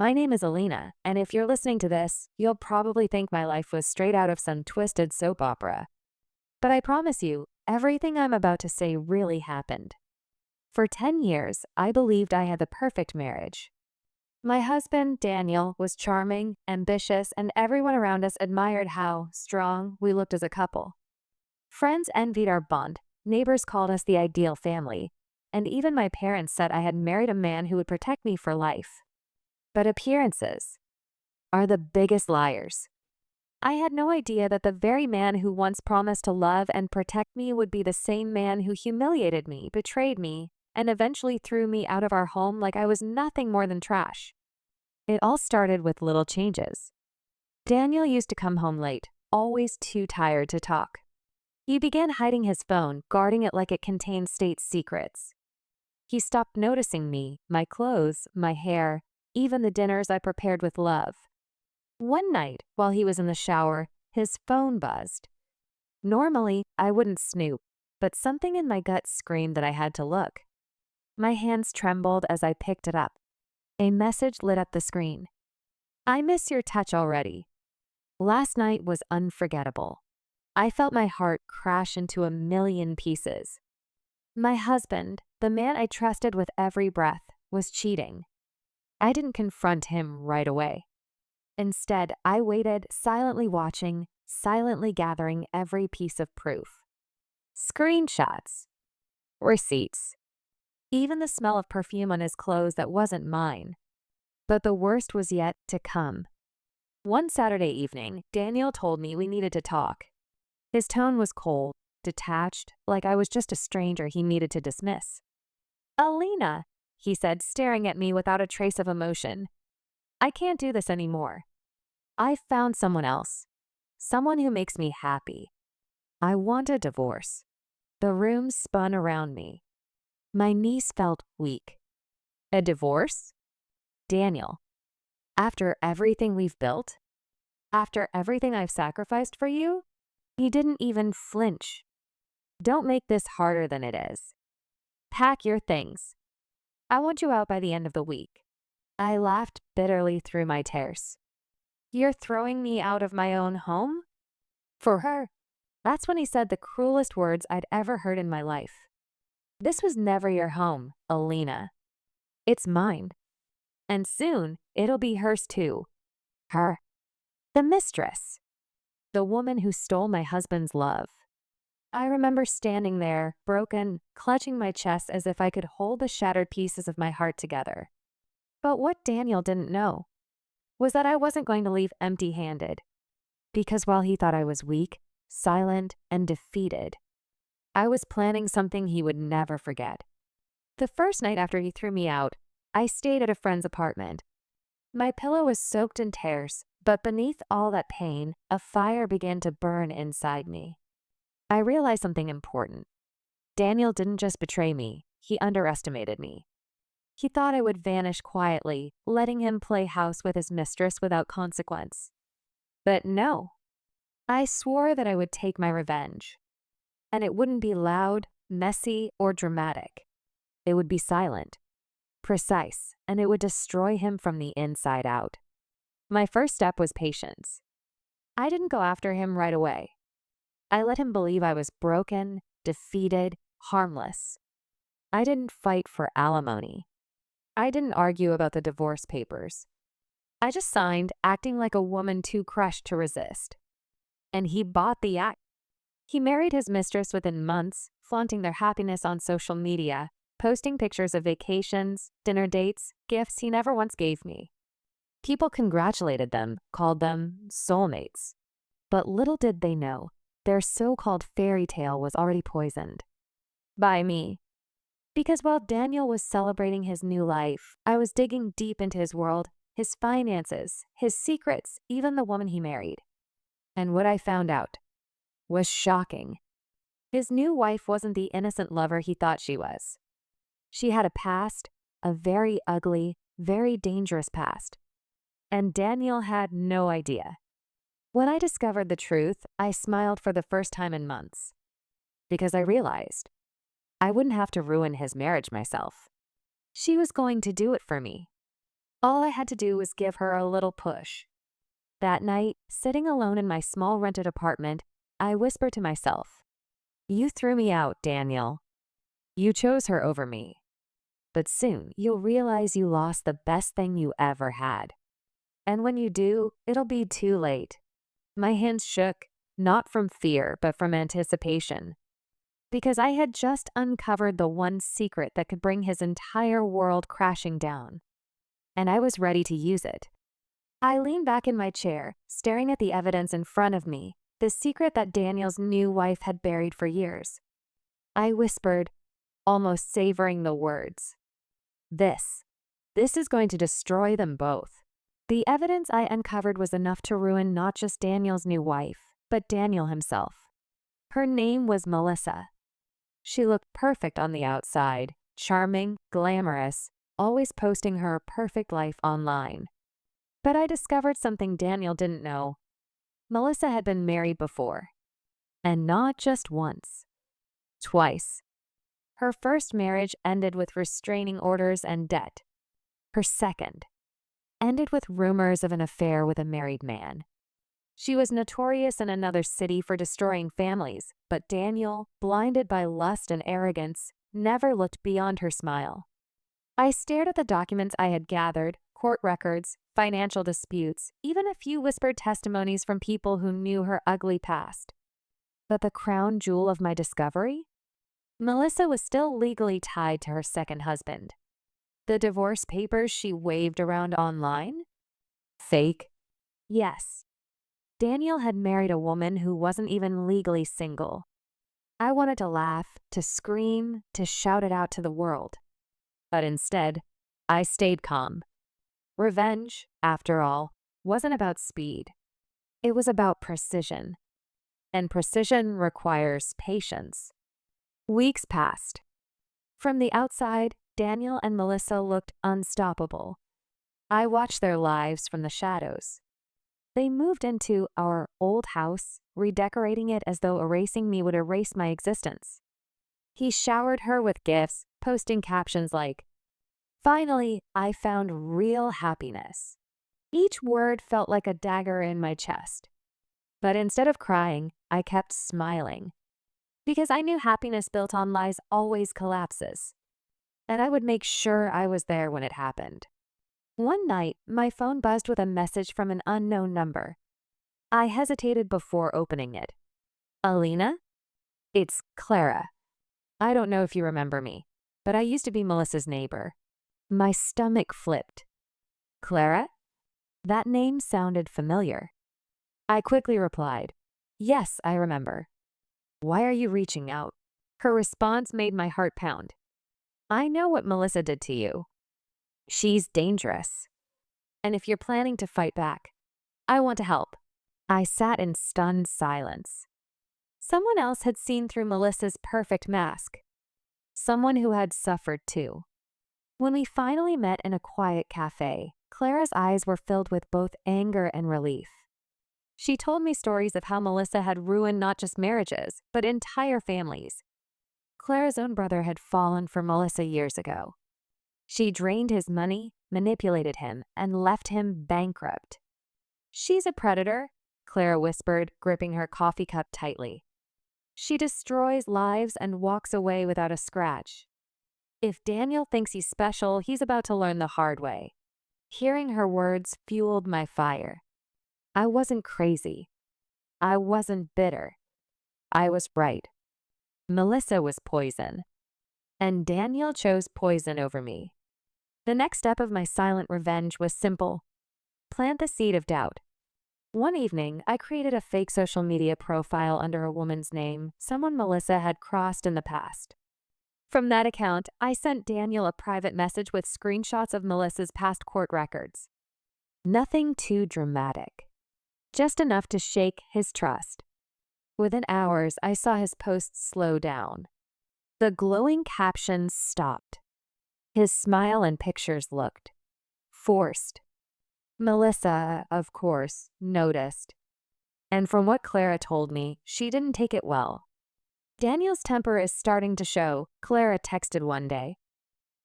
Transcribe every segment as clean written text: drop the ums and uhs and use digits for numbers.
My name is Alina, and if you're listening to this, you'll probably think my life was straight out of some twisted soap opera. But I promise you, everything I'm about to say really happened. For 10 years, I believed I had the perfect marriage. My husband, Daniel, was charming, ambitious, and everyone around us admired how strong we looked as a couple. Friends envied our bond, neighbors called us the ideal family, and even my parents said I had married a man who would protect me for life. But appearances are the biggest liars. I had no idea that the very man who once promised to love and protect me would be the same man who humiliated me, betrayed me, and eventually threw me out of our home like I was nothing more than trash. It all started with little changes. Daniel used to come home late, always too tired to talk. He began hiding his phone, guarding it like it contained state secrets. He stopped noticing me, my clothes, my hair, even the dinners I prepared with love. One night, while he was in the shower, his phone buzzed. Normally, I wouldn't snoop, but something in my gut screamed that I had to look. My hands trembled as I picked it up. A message lit up the screen. "I miss your touch already. Last night was unforgettable. I felt my heart crash into a million pieces. My husband, the man I trusted with every breath, was cheating. I didn't confront him right away. Instead, I waited, silently watching, silently gathering every piece of proof. Screenshots, receipts, even the smell of perfume on his clothes that wasn't mine. But the worst was yet to come. One Saturday evening, Daniel told me we needed to talk. His tone was cold, detached, like I was just a stranger he needed to dismiss. "Alina," he said, staring at me without a trace of emotion. "I can't do this anymore. I found someone else. Someone who makes me happy. I want a divorce." The room spun around me. My knees felt weak. A divorce? Daniel, after everything we've built? After everything I've sacrificed for you? He didn't even flinch. "Don't make this harder than it is. Pack your things. I want you out by the end of the week." I laughed bitterly through my tears. "You're throwing me out of my own home?" "For her." That's when he said the cruelest words I'd ever heard in my life. "This was never your home, Alina. It's mine. And soon, it'll be hers too. Her. The mistress. The woman who stole my husband's love." I remember standing there, broken, clutching my chest as if I could hold the shattered pieces of my heart together. But what Daniel didn't know was that I wasn't going to leave empty-handed. Because while he thought I was weak, silent, and defeated, I was planning something he would never forget. The first night after he threw me out, I stayed at a friend's apartment. My pillow was soaked in tears, but beneath all that pain, a fire began to burn inside me. I realized something important. Daniel didn't just betray me, he underestimated me. He thought I would vanish quietly, letting him play house with his mistress without consequence. But no, I swore that I would take my revenge. And it wouldn't be loud, messy, or dramatic. It would be silent, precise, and it would destroy him from the inside out. My first step was patience. I didn't go after him right away. I let him believe I was broken, defeated, harmless. I didn't fight for alimony. I didn't argue about the divorce papers. I just signed, acting like a woman too crushed to resist. And he bought the act. He married his mistress within months, flaunting their happiness on social media, posting pictures of vacations, dinner dates, gifts he never once gave me. People congratulated them, called them soulmates. But little did they know, their so-called fairy tale was already poisoned. By me. Because while Daniel was celebrating his new life, I was digging deep into his world, his finances, his secrets, even the woman he married. And what I found out was shocking. His new wife wasn't the innocent lover he thought she was. She had a past, a very ugly, very dangerous past. And Daniel had no idea. When I discovered the truth, I smiled for the first time in months. Because I realized I wouldn't have to ruin his marriage myself. She was going to do it for me. All I had to do was give her a little push. That night, sitting alone in my small rented apartment, I whispered to myself, "You threw me out, Daniel. You chose her over me. But soon you'll realize you lost the best thing you ever had. And when you do, it'll be too late." My hands shook, not from fear, but from anticipation. Because I had just uncovered the one secret that could bring his entire world crashing down. And I was ready to use it. I leaned back in my chair, staring at the evidence in front of me, the secret that Daniel's new wife had buried for years. I whispered, almost savoring the words, This is going to destroy them both." The evidence I uncovered was enough to ruin not just Daniel's new wife, but Daniel himself. Her name was Melissa. She looked perfect on the outside, charming, glamorous, always posting her perfect life online. But I discovered something Daniel didn't know. Melissa had been married before. And not just once. Twice. Her first marriage ended with restraining orders and debt. Her second ended with rumors of an affair with a married man. She was notorious in another city for destroying families, but Daniel, blinded by lust and arrogance, never looked beyond her smile. I stared at the documents I had gathered, court records, financial disputes, even a few whispered testimonies from people who knew her ugly past. But the crown jewel of my discovery? Melissa was still legally tied to her second husband. The divorce papers she waved around online? Fake? Yes. Daniel had married a woman who wasn't even legally single. I wanted to laugh, to scream, to shout it out to the world. But instead, I stayed calm. Revenge, after all, wasn't about speed. It was about precision. And precision requires patience. Weeks passed. From the outside, Daniel and Melissa looked unstoppable. I watched their lives from the shadows. They moved into our old house, redecorating it as though erasing me would erase my existence. He showered her with gifts, posting captions like, "Finally, I found real happiness." Each word felt like a dagger in my chest. But instead of crying, I kept smiling. Because I knew happiness built on lies always collapses. And I would make sure I was there when it happened. One night, my phone buzzed with a message from an unknown number. I hesitated before opening it. "Alina? It's Clara. I don't know if you remember me, but I used to be Melissa's neighbor." My stomach flipped. "Clara?" That name sounded familiar. I quickly replied, "Yes, I remember." "Why are you reaching out?" Her response made my heart pound. "I know what Melissa did to you. She's dangerous. And if you're planning to fight back, I want to help." I sat in stunned silence. Someone else had seen through Melissa's perfect mask. Someone who had suffered too. When we finally met in a quiet cafe, Clara's eyes were filled with both anger and relief. She told me stories of how Melissa had ruined not just marriages, but entire families. Clara's own brother had fallen for Melissa years ago. She drained his money, manipulated him, and left him bankrupt. "She's a predator," Clara whispered, gripping her coffee cup tightly. "She destroys lives and walks away without a scratch. If Daniel thinks he's special, he's about to learn the hard way." Hearing her words fueled my fire. I wasn't crazy. I wasn't bitter. I was right. Melissa was poison. And Daniel chose poison over me. The next step of my silent revenge was simple. Plant the seed of doubt. One evening, I created a fake social media profile under a woman's name, someone Melissa had crossed in the past. From that account, I sent Daniel a private message with screenshots of Melissa's past court records. Nothing too dramatic. Just enough to shake his trust. Within hours, I saw his posts slow down. The glowing captions stopped. His smile and pictures looked forced. Melissa, of course, noticed. And from what Clara told me, she didn't take it well. "Daniel's temper is starting to show," Clara texted one day.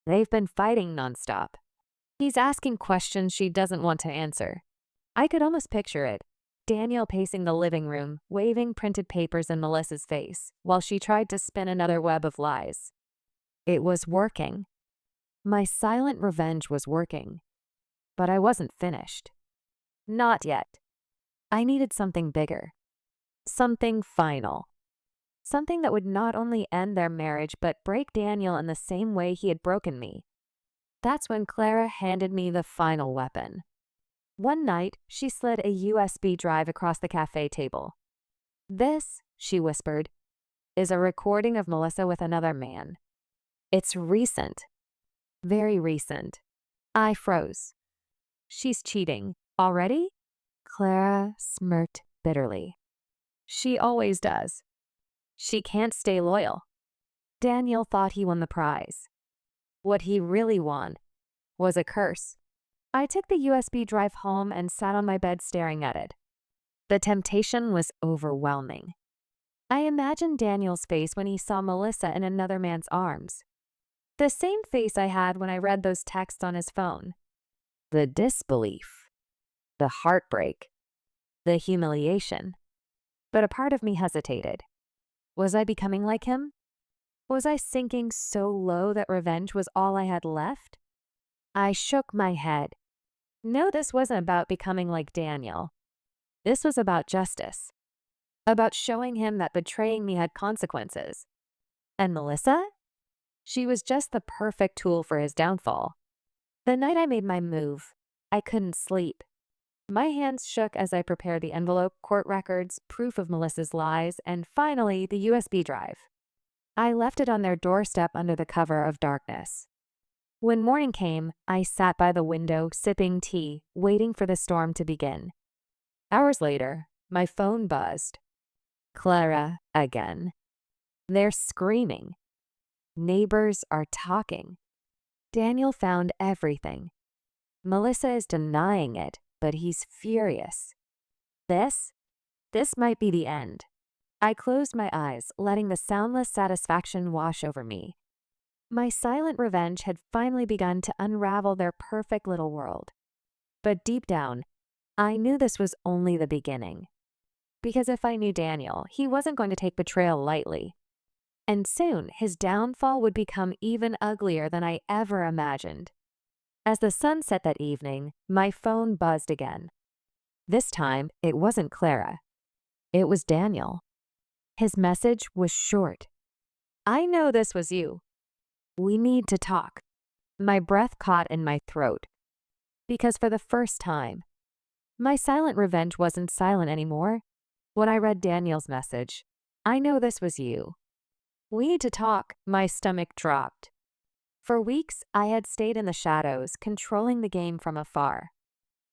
"They've been fighting nonstop." He's asking questions she doesn't want to answer. I could almost picture it. Daniel pacing the living room, waving printed papers in Melissa's face, while she tried to spin another web of lies. It was working. My silent revenge was working. But I wasn't finished. Not yet. I needed something bigger. Something final. Something that would not only end their marriage but break Daniel in the same way he had broken me. That's when Clara handed me the final weapon. One night, she slid a USB drive across the cafe table. "This," she whispered, "is a recording of Melissa with another man. It's recent. Very recent." I froze. "She's cheating. Already?" Clara smirked bitterly. "She always does. She can't stay loyal." Daniel thought he won the prize. What he really won was a curse. I took the USB drive home and sat on my bed staring at it. The temptation was overwhelming. I imagined Daniel's face when he saw Melissa in another man's arms. The same face I had when I read those texts on his phone. The disbelief, the heartbreak, the humiliation. But a part of me hesitated. Was I becoming like him? Was I sinking so low that revenge was all I had left? I shook my head. No, this wasn't about becoming like Daniel. This was about justice. About showing him that betraying me had consequences. And Melissa? She was just the perfect tool for his downfall. The night I made my move, I couldn't sleep. My hands shook as I prepared the envelope, court records, proof of Melissa's lies, and finally the USB drive. I left it on their doorstep under the cover of darkness. When morning came, I sat by the window, sipping tea, waiting for the storm to begin. Hours later, my phone buzzed. Clara again. They're screaming. Neighbors are talking. Daniel found everything. Melissa is denying it, but he's furious. This might be the end. I closed my eyes, letting the soundless satisfaction wash over me. My silent revenge had finally begun to unravel their perfect little world. But deep down, I knew this was only the beginning. Because if I knew Daniel, he wasn't going to take betrayal lightly. And soon, his downfall would become even uglier than I ever imagined. As the sun set that evening, my phone buzzed again. This time, it wasn't Clara. It was Daniel. His message was short. "I know this was you. We need to talk." My breath caught in my throat. Because for the first time, my silent revenge wasn't silent anymore. When I read Daniel's message, "I know this was you. We need to talk," my stomach dropped. For weeks, I had stayed in the shadows, controlling the game from afar.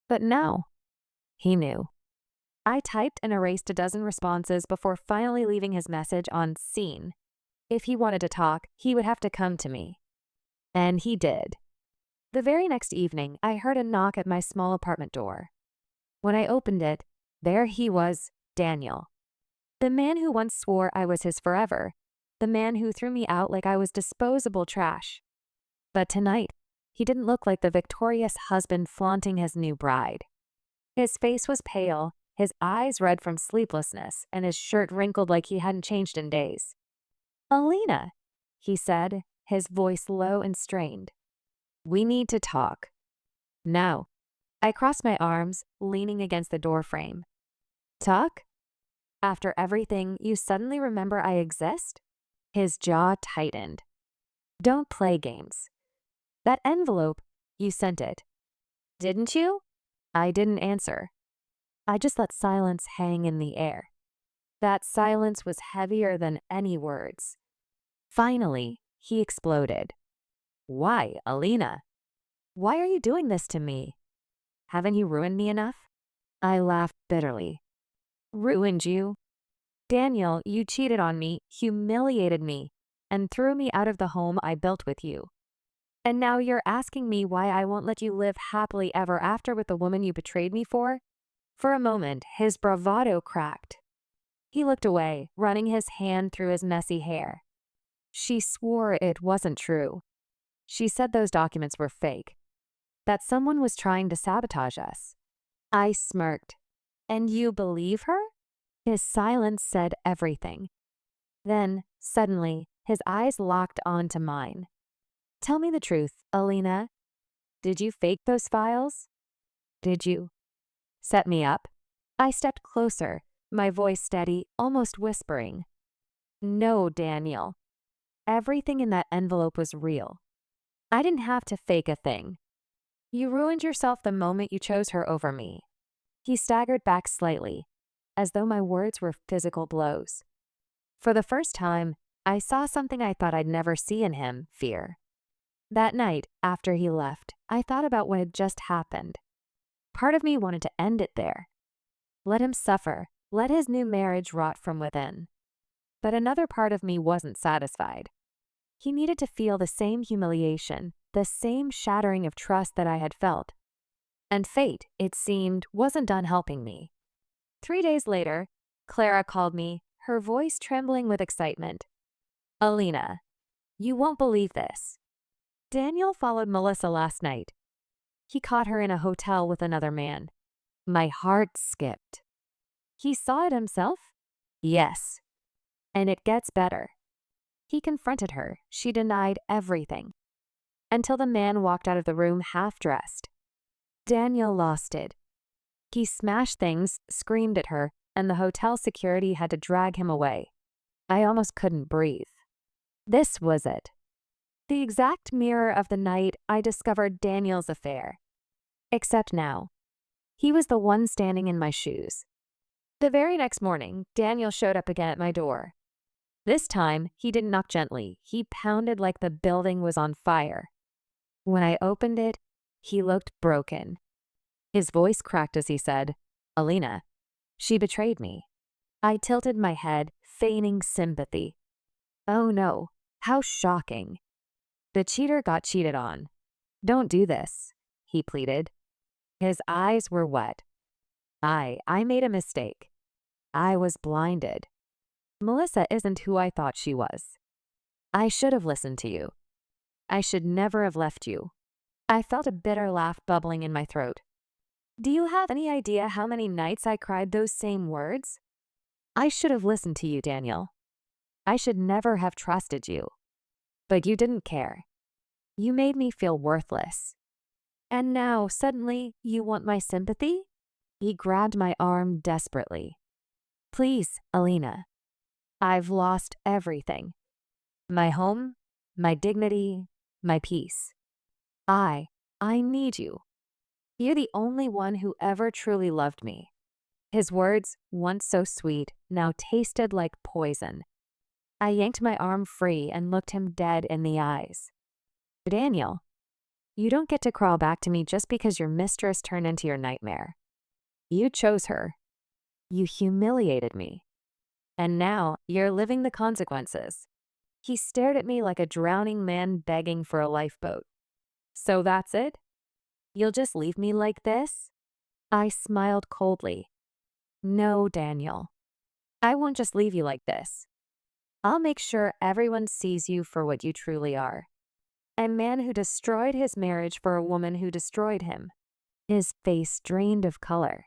But now, he knew. I typed and erased a dozen responses before finally leaving his message on seen. If he wanted to talk, he would have to come to me. And he did. The very next evening, I heard a knock at my small apartment door. When I opened it, there he was, Daniel. The man who once swore I was his forever. The man who threw me out like I was disposable trash. But tonight, he didn't look like the victorious husband flaunting his new bride. His face was pale, his eyes red from sleeplessness, and his shirt wrinkled like he hadn't changed in days. "Alina," he said, his voice low and strained. "We need to talk." "Now." I crossed my arms, leaning against the doorframe. "Talk? After everything, you suddenly remember I exist?" His jaw tightened. "Don't play games. That envelope, you sent it. Didn't you?" I didn't answer. I just let silence hang in the air. That silence was heavier than any words. Finally, he exploded. "Why, Alina? Why are you doing this to me? Haven't you ruined me enough?" I laughed bitterly. "Ruined you? Daniel, you cheated on me, humiliated me, and threw me out of the home I built with you. And now you're asking me why I won't let you live happily ever after with the woman you betrayed me for?" For a moment, his bravado cracked. He looked away, running his hand through his messy hair. "She swore it wasn't true. She said those documents were fake. that someone was trying to sabotage us. I smirked. And you believe her? His silence said everything. Then, suddenly, his eyes locked onto mine. Tell me the truth, Alina. Did you fake those files? Did you set me up? I stepped closer, my voice steady, almost whispering. No, Daniel. Everything in that envelope was real. I didn't have to fake a thing. You ruined yourself the moment you chose her over me. He staggered back slightly, as though my words were physical blows. For the first time, I saw something I thought I'd never see in him, fear. That night, after he left, I thought about what had just happened. Part of me wanted to end it there. Let him suffer, let his new marriage rot from within. But another part of me wasn't satisfied. He needed to feel the same humiliation, the same shattering of trust that I had felt. And fate, it seemed, wasn't done helping me. 3 days later, Clara called me, her voice trembling with excitement. Alina, you won't believe this. Daniel followed Melissa last night. He caught her in a hotel with another man. My heart skipped. He saw it himself? Yes. And it gets better. He confronted her. She denied everything. Until the man walked out of the room half-dressed. Daniel lost it. He smashed things, screamed at her, and the hotel security had to drag him away. I almost couldn't breathe. This was it. The exact mirror of the night I discovered Daniel's affair. Except now. He was the one standing in my shoes. The very next morning, Daniel showed up again at my door. This time, he didn't knock gently. He pounded like the building was on fire. When I opened it, he looked broken. His voice cracked as he said, Alina, she betrayed me. I tilted my head, feigning sympathy. Oh no, how shocking. The cheater got cheated on. Don't do this, he pleaded. His eyes were wet. I made a mistake. I was blinded. Melissa isn't who I thought she was. I should have listened to you. I should never have left you. I felt a bitter laugh bubbling in my throat. Do you have any idea how many nights I cried those same words? I should have listened to you, Daniel. I should never have trusted you. But you didn't care. You made me feel worthless. And now, suddenly, you want my sympathy? He grabbed my arm desperately. Please, Alina. I've lost everything. My home, my dignity, my peace. I need you. You're the only one who ever truly loved me. His words, once so sweet, now tasted like poison. I yanked my arm free and looked him dead in the eyes. Daniel, you don't get to crawl back to me just because your mistress turned into your nightmare. You chose her. You humiliated me. And now you're living the consequences. He stared at me like a drowning man begging for a lifeboat. So that's it? You'll just leave me like this? I smiled coldly. No, Daniel. I won't just leave you like this. I'll make sure everyone sees you for what you truly are. A man who destroyed his marriage for a woman who destroyed him. His face drained of color.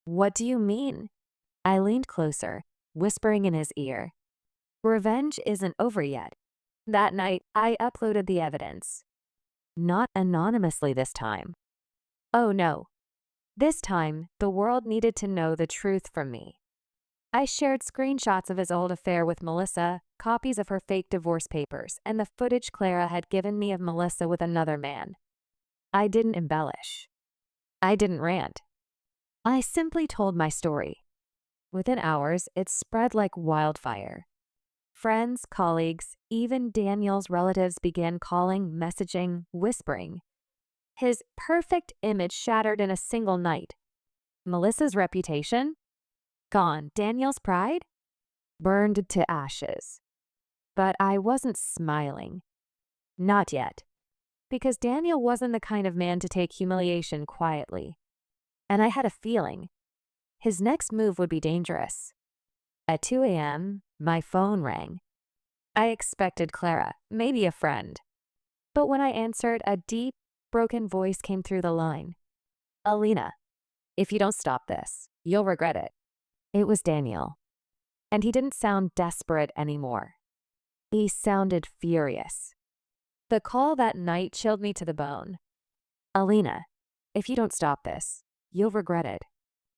What do you mean? I leaned closer, whispering in his ear. Revenge isn't over yet. That night, I uploaded the evidence. Not anonymously this time. Oh no. This time, the world needed to know the truth from me. I shared screenshots of his old affair with Melissa, copies of her fake divorce papers, and the footage Clara had given me of Melissa with another man. I didn't embellish. I didn't rant. I simply told my story. Within hours, it spread like wildfire. Friends, colleagues, even Daniel's relatives began calling, messaging, whispering. His perfect image shattered in a single night. Melissa's reputation? Gone. Daniel's pride? Burned to ashes. But I wasn't smiling. Not yet. Because Daniel wasn't the kind of man to take humiliation quietly. And I had a feeling. His next move would be dangerous. At 2 a.m., my phone rang. I expected Clara, maybe a friend. But when I answered, a deep, broken voice came through the line. Alina, if you don't stop this, you'll regret it. It was Daniel. And he didn't sound desperate anymore. He sounded furious. The call that night chilled me to the bone. Alina, if you don't stop this, you'll regret it.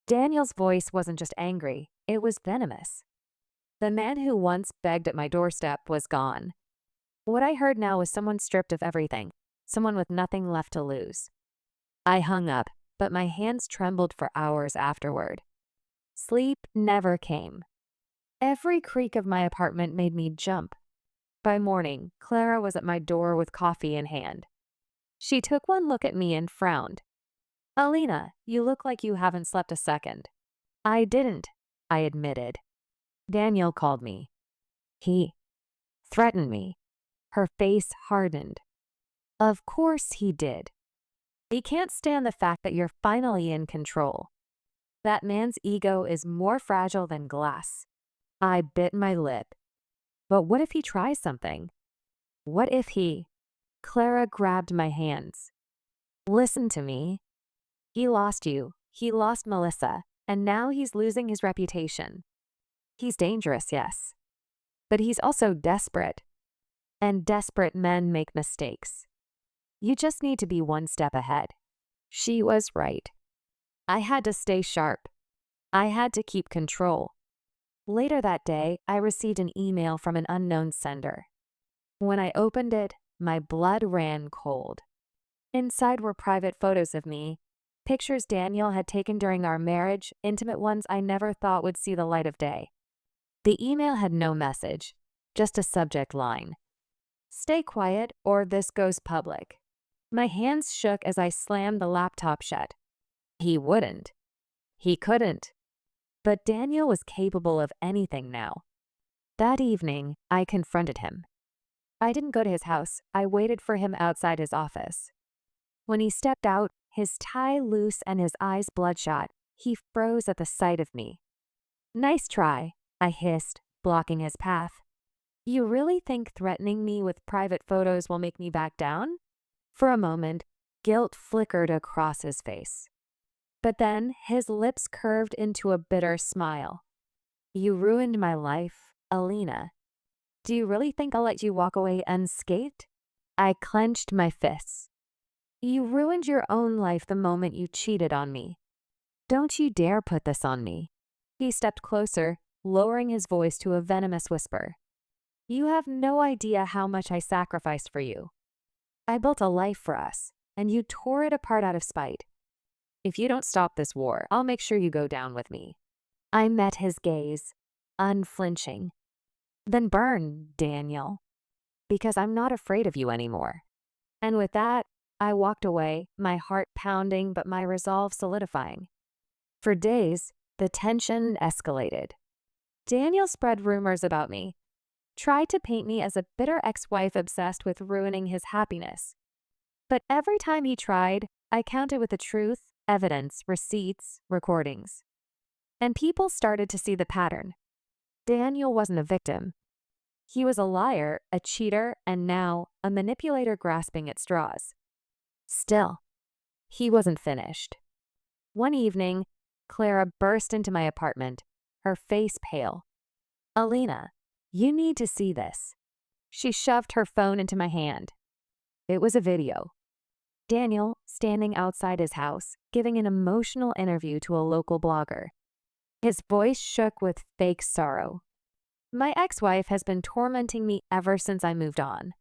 Daniel's voice wasn't just angry, it was venomous. The man who once begged at my doorstep was gone. What I heard now was someone stripped of everything, someone with nothing left to lose. I hung up, but my hands trembled for hours afterward. Sleep never came. Every creak of my apartment made me jump. By morning, Clara was at my door with coffee in hand. She took one look at me and frowned. Alina, you look like you haven't slept a second. I didn't, I admitted. Daniel called me. He threatened me. Her face hardened. Of course he did. He can't stand the fact that you're finally in control. That man's ego is more fragile than glass. I bit my lip. But what if he tries something? What if he... Clara grabbed my hands. Listen to me. He lost you. He lost Melissa. And now he's losing his reputation. He's dangerous, yes. But he's also desperate. And desperate men make mistakes. You just need to be one step ahead. She was right. I had to stay sharp. I had to keep control. Later that day, I received an email from an unknown sender. When I opened it, my blood ran cold. Inside were private photos of me, pictures Daniel had taken during our marriage, intimate ones I never thought would see the light of day. The email had no message, just a subject line. Stay quiet or this goes public. My hands shook as I slammed the laptop shut. He wouldn't. He couldn't. But Daniel was capable of anything now. That evening, I confronted him. I didn't go to his house. I waited for him outside his office. When he stepped out, his tie loose and his eyes bloodshot, he froze at the sight of me. Nice try, I hissed, blocking his path. You really think threatening me with private photos will make me back down? For a moment, guilt flickered across his face. But then his lips curved into a bitter smile. You ruined my life, Alina. Do you really think I'll let you walk away unscathed? I clenched my fists. You ruined your own life the moment you cheated on me. Don't you dare put this on me. He stepped closer, lowering his voice to a venomous whisper. You have no idea how much I sacrificed for you. I built a life for us, and you tore it apart out of spite. If you don't stop this war, I'll make sure you go down with me. I met his gaze, unflinching. Then burn, Daniel, because I'm not afraid of you anymore. And with that, I walked away, my heart pounding but my resolve solidifying. For days, the tension escalated. Daniel spread rumors about me, tried to paint me as a bitter ex-wife obsessed with ruining his happiness. But every time he tried, I countered with the truth, evidence, receipts, recordings. And people started to see the pattern. Daniel wasn't a victim. He was a liar, a cheater, and now a manipulator grasping at straws. Still, he wasn't finished. One evening, Clara burst into my apartment, her face pale. Alina, you need to see this. She shoved her phone into my hand. It was a video. Daniel standing outside his house, giving an emotional interview to a local blogger. His voice shook with fake sorrow. My ex-wife has been tormenting me ever since I moved on.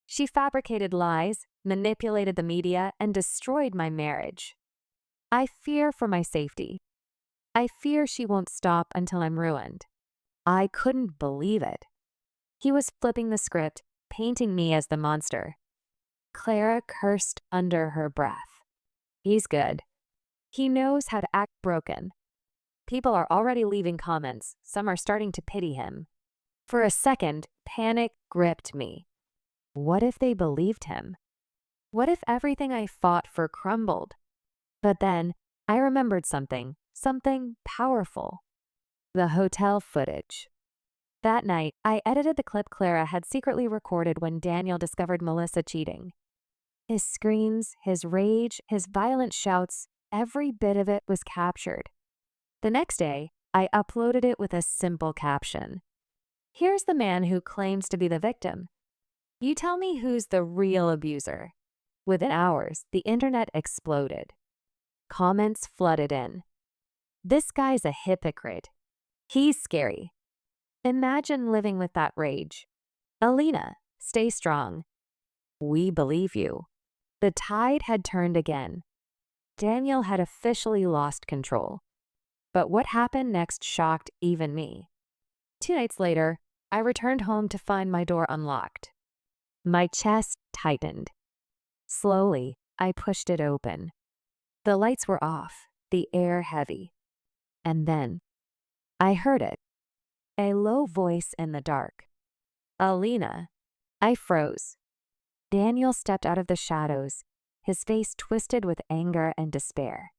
She fabricated lies, manipulated the media, and destroyed my marriage. I fear for my safety. I fear she won't stop until I'm ruined. I couldn't believe it. He was flipping the script, painting me as the monster. Clara cursed under her breath. He's good. He knows how to act broken. People are already leaving comments. Some are starting to pity him. For a second, panic gripped me. What if they believed him? What if everything I fought for crumbled? But then, I remembered something powerful. The hotel footage. That night, I edited the clip Clara had secretly recorded when Daniel discovered Melissa cheating. His screams, his rage, his violent shouts, every bit of it was captured. The next day, I uploaded it with a simple caption. Here's the man who claims to be the victim. You tell me who's the real abuser. Within hours, the internet exploded. Comments flooded in. This guy's a hypocrite. He's scary. Imagine living with that rage. Alina, stay strong. We believe you. The tide had turned again. Daniel had officially lost control. But what happened next shocked even me. 2 nights later, I returned home to find my door unlocked. My chest tightened. Slowly, I pushed it open. The lights were off, the air heavy. And then, I heard it. A low voice in the dark. Alina. I froze. Daniel stepped out of the shadows, his face twisted with anger and despair.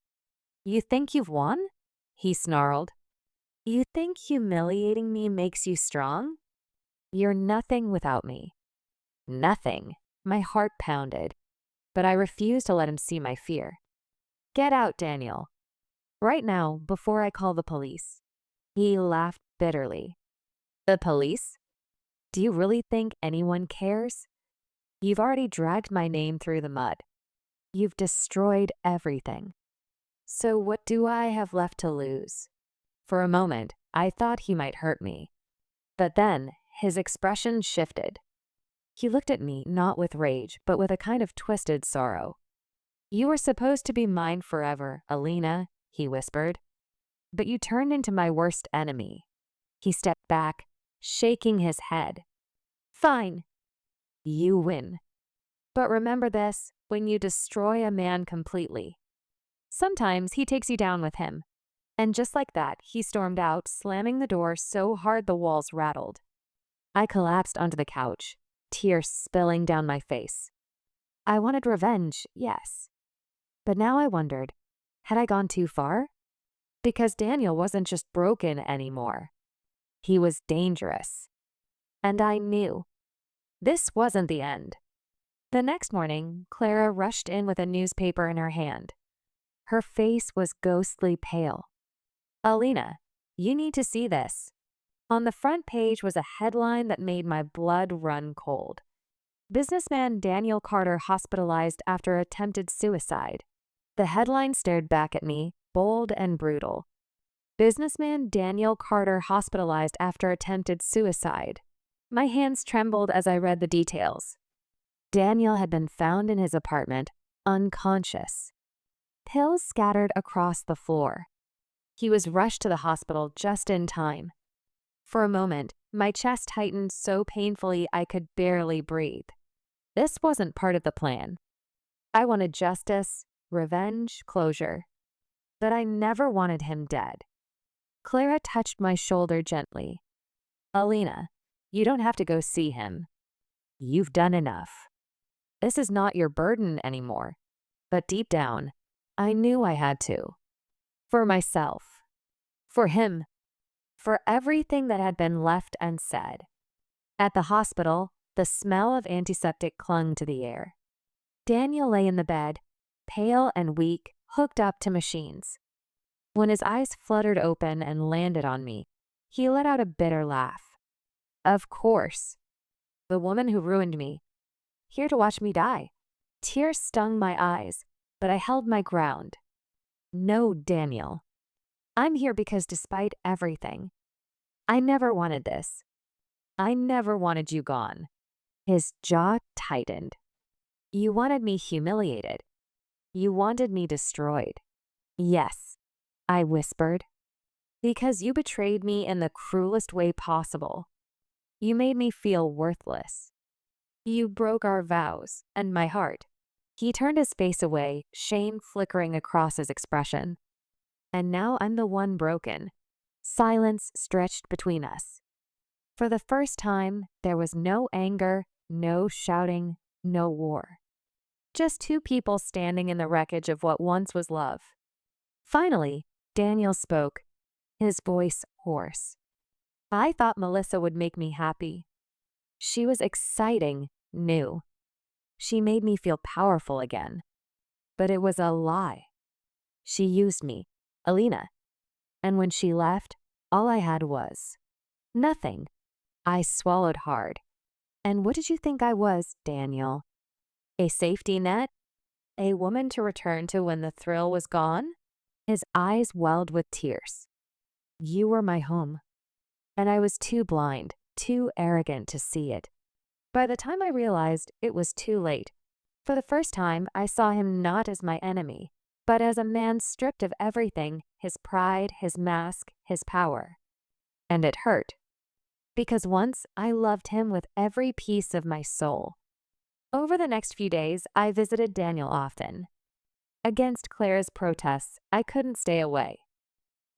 You think you've won? He snarled. You think humiliating me makes you strong? You're nothing without me. Nothing. My heart pounded, but I refused to let him see my fear. Get out, Daniel. Right now, before I call the police. He laughed bitterly. The police? Do you really think anyone cares? You've already dragged my name through the mud. You've destroyed everything. So what do I have left to lose? For a moment, I thought he might hurt me. But then, his expression shifted. He looked at me not with rage, but with a kind of twisted sorrow. You were supposed to be mine forever, Alina, he whispered. But you turned into my worst enemy. He stepped back, shaking his head. Fine. You win. But remember this, when you destroy a man completely. Sometimes he takes you down with him. And just like that, he stormed out, slamming the door so hard the walls rattled. I collapsed onto the couch, tears spilling down my face. I wanted revenge, yes. But now I wondered, had I gone too far? Because Daniel wasn't just broken anymore. He was dangerous. And I knew. This wasn't the end. The next morning, Clara rushed in with a newspaper in her hand. Her face was ghostly pale. Alina, you need to see this. On the front page was a headline that made my blood run cold. Businessman Daniel Carter hospitalized after attempted suicide. The headline stared back at me, bold and brutal. Businessman Daniel Carter hospitalized after attempted suicide. My hands trembled as I read the details. Daniel had been found in his apartment, unconscious. Pills scattered across the floor. He was rushed to the hospital just in time. For a moment, my chest tightened so painfully I could barely breathe. This wasn't part of the plan. I wanted justice, revenge, closure. But I never wanted him dead. Clara touched my shoulder gently. Alina, you don't have to go see him. You've done enough. This is not your burden anymore. But deep down, I knew I had to. For myself. For him. For everything that had been left unsaid. At the hospital, the smell of antiseptic clung to the air. Daniel lay in the bed, pale and weak, hooked up to machines. When his eyes fluttered open and landed on me, he let out a bitter laugh. Of course. The woman who ruined me. Here to watch me die. Tears stung my eyes, but I held my ground. No, Daniel. I'm here because despite everything, I never wanted this. I never wanted you gone. His jaw tightened. You wanted me humiliated. You wanted me destroyed. Yes, I whispered. Because you betrayed me in the cruelest way possible. You made me feel worthless. You broke our vows and my heart. He turned his face away, shame flickering across his expression. And now I'm the one broken. Silence stretched between us. For the first time, there was no anger, no shouting, no war. Just two people standing in the wreckage of what once was love. Finally, Daniel spoke, his voice hoarse. I thought Melissa would make me happy. She was exciting, new. She made me feel powerful again. But it was a lie. She used me, Alina. And when she left, all I had was nothing. I swallowed hard. And what did you think I was, Daniel? A safety net? A woman to return to when the thrill was gone? His eyes welled with tears. You were my home. And I was too blind, too arrogant to see it. By the time I realized, it was too late. For the first time, I saw him not as my enemy, but as a man stripped of everything, his pride, his mask, his power. And it hurt. Because once I loved him with every piece of my soul. Over the next few days, I visited Daniel often. Against Clara's protests, I couldn't stay away.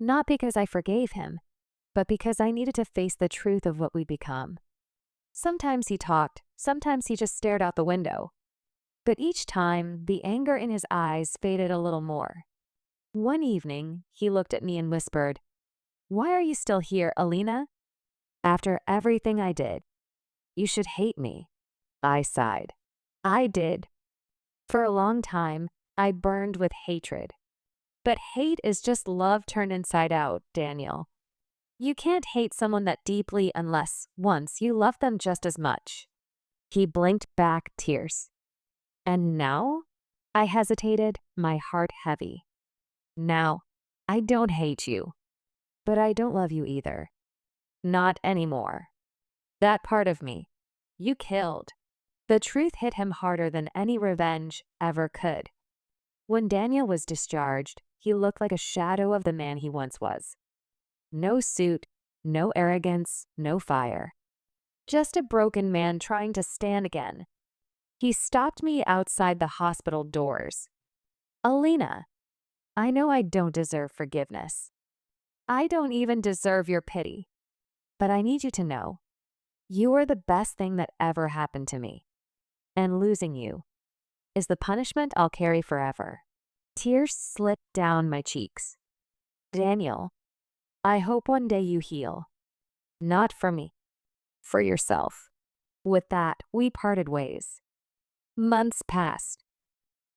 Not because I forgave him, but because I needed to face the truth of what we'd become. Sometimes he talked, sometimes he just stared out the window. But each time, the anger in his eyes faded a little more. One evening, he looked at me and whispered, "Why are you still here, Alina? After everything I did, you should hate me." I sighed. I did. For a long time, I burned with hatred. But hate is just love turned inside out, Daniel. You can't hate someone that deeply unless, once, you love them just as much. He blinked back tears. And now? I hesitated, my heart heavy. Now, I don't hate you. But I don't love you either. Not anymore. That part of me, you killed. The truth hit him harder than any revenge ever could. When Daniel was discharged, he looked like a shadow of the man he once was. No suit, no arrogance, no fire. Just a broken man trying to stand again. He stopped me outside the hospital doors. Alina, I know I don't deserve forgiveness. I don't even deserve your pity. But I need you to know, you are the best thing that ever happened to me. And losing you is the punishment I'll carry forever. Tears slipped down my cheeks. Daniel, I hope one day you heal. Not for me, for yourself. With that, we parted ways. Months passed.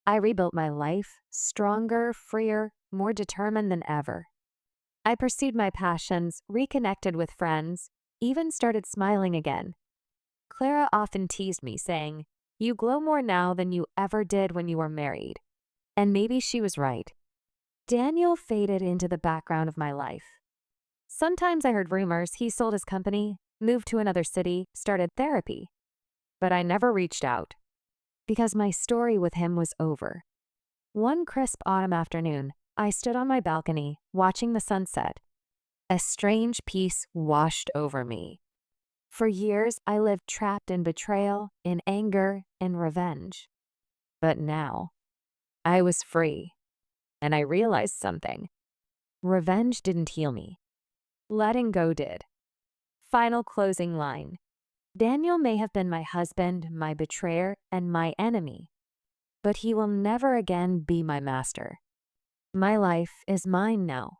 I rebuilt my life, stronger, freer, more determined than ever. I pursued my passions, reconnected with friends, even started smiling again. Clara often teased me, saying, "You glow more now than you ever did when you were married." And maybe she was right. Daniel faded into the background of my life. Sometimes I heard rumors he sold his company, moved to another city, started therapy. But I never reached out. Because my story with him was over. One crisp autumn afternoon, I stood on my balcony, watching the sunset. A strange peace washed over me. For years, I lived trapped in betrayal, in anger, in revenge. But now, I was free. And I realized something. Revenge didn't heal me. Letting go did. Final closing line. Daniel may have been my husband, my betrayer, and my enemy. But he will never again be my master. My life is mine now.